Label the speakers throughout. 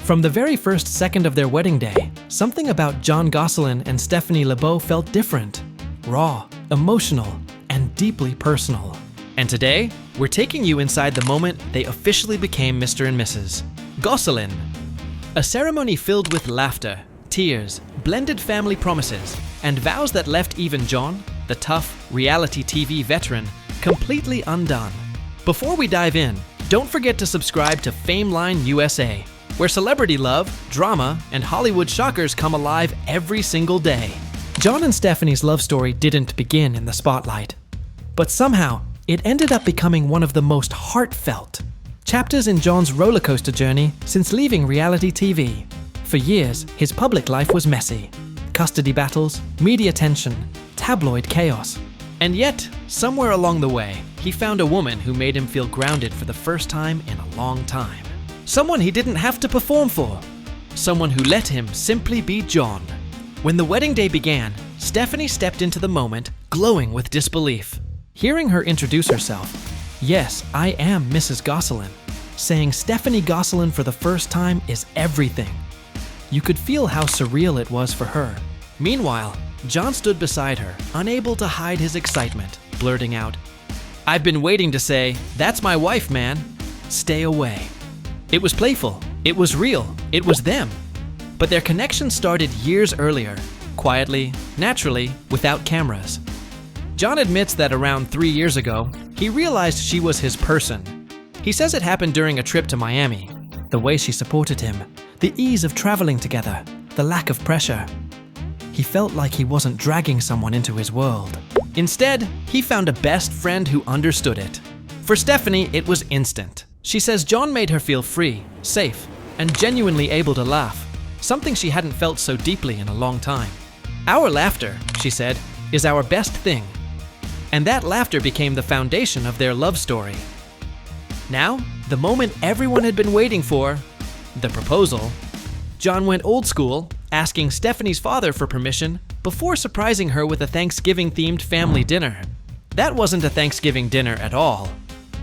Speaker 1: From the very first second of their wedding day, something about Jon Gosselin and Stephanie Lebo felt different, raw, emotional, and deeply personal. And today, we're taking you inside the moment they officially became Mr. and Mrs. Gosselin. A ceremony filled with laughter, tears, blended family promises, and vows that left even Jon, the tough reality TV veteran, completely undone. Before we dive in, don't forget to subscribe to FameLine USA, where celebrity love, drama, and Hollywood shockers come alive every single day. Jon and Stephanie's love story didn't begin in the spotlight, but somehow it ended up becoming one of the most heartfelt chapters in Jon's rollercoaster journey since leaving reality TV. For years, his public life was messy. Custody battles, media tension, tabloid chaos. And yet, somewhere along the way, he found a woman who made him feel grounded for the first time in a long time. Someone he didn't have to perform for. Someone who let him simply be Jon. When the wedding day began, Stephanie stepped into the moment, glowing with disbelief. Hearing her introduce herself, "Yes, I am Mrs. Gosselin," saying Stephanie Gosselin for the first time is everything. You could feel how surreal it was for her. Meanwhile, Jon stood beside her, unable to hide his excitement, blurting out, "I've been waiting to say, that's my wife, man. Stay away." It was playful, it was real, it was them. But their connection started years earlier, quietly, naturally, without cameras. Jon admits that around 3 years ago, he realized she was his person. He says it happened during a trip to Miami. The way she supported him, the ease of traveling together, the lack of pressure. He felt like he wasn't dragging someone into his world. Instead, he found a best friend who understood it. For Stephanie, it was instant. She says Jon made her feel free, safe, and genuinely able to laugh, something she hadn't felt so deeply in a long time. "Our laughter," she said, "is our best thing." And that laughter became the foundation of their love story. Now, the moment everyone had been waiting for, the proposal. Jon went old school, asking Stephanie's father for permission before surprising her with a Thanksgiving-themed family dinner. That wasn't a Thanksgiving dinner at all.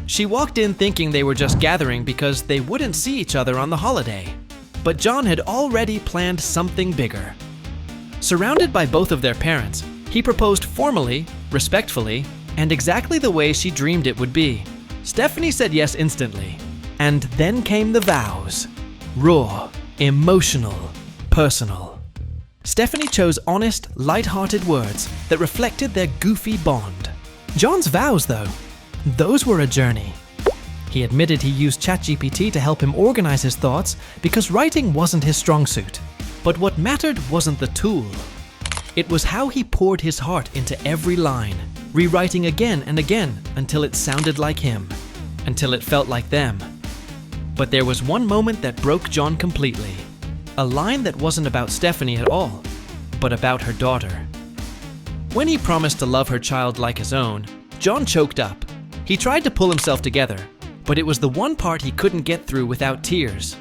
Speaker 1: She walked in thinking they were just gathering because they wouldn't see each other on the holiday. But Jon had already planned something bigger. Surrounded by both of their parents, he proposed formally, respectfully, and exactly the way she dreamed it would be. Stephanie said yes instantly. And then came the vows. Raw, emotional, personal. Stephanie chose honest, light-hearted words that reflected their goofy bond. Jon's vows, though, those were a journey. He admitted he used ChatGPT to help him organize his thoughts because writing wasn't his strong suit. But what mattered wasn't the tool. It was how he poured his heart into every line, rewriting again and again until it sounded like him, until it felt like them. But there was one moment that broke Jon completely. A line that wasn't about Stephanie at all, but about her daughter. When he promised to love her child like his own, Jon choked up. He tried to pull himself together, but it was the one part he couldn't get through without tears.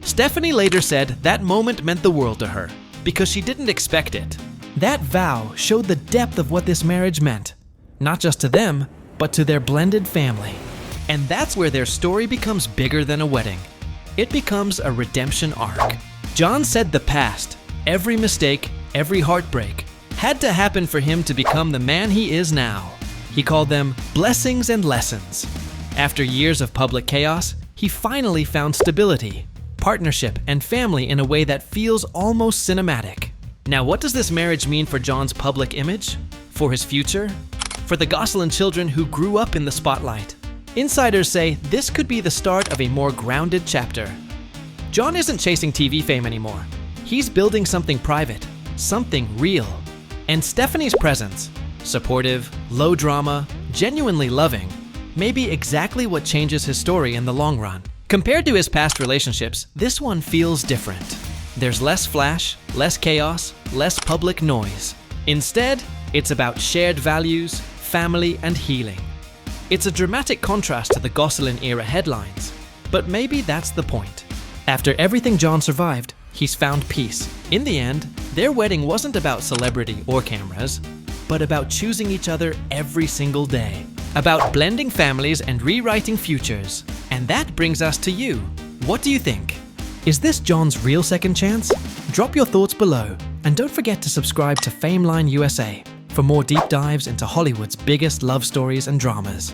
Speaker 1: Stephanie later said that moment meant the world to her, because she didn't expect it. That vow showed the depth of what this marriage meant, not just to them, but to their blended family. And that's where their story becomes bigger than a wedding. It becomes a redemption arc. Jon said the past, every mistake, every heartbreak, had to happen for him to become the man he is now. He called them blessings and lessons. After years of public chaos, he finally found stability, partnership, and family in a way that feels almost cinematic. Now, what does this marriage mean for Jon's public image? For his future? For the Gosselin children who grew up in the spotlight? Insiders say this could be the start of a more grounded chapter. Jon isn't chasing TV fame anymore. He's building something private, something real. And Stephanie's presence, supportive, low drama, genuinely loving, may be exactly what changes his story in the long run. Compared to his past relationships, this one feels different. There's less flash, less chaos, less public noise. Instead, it's about shared values, family, and healing. It's a dramatic contrast to the Gosselin-era headlines, but maybe that's the point. After everything Jon survived, he's found peace. In the end, their wedding wasn't about celebrity or cameras, but about choosing each other every single day. About blending families and rewriting futures. And that brings us to you. What do you think? Is this Jon's real second chance? Drop your thoughts below, and don't forget to subscribe to FameLine USA for more deep dives into Hollywood's biggest love stories and dramas.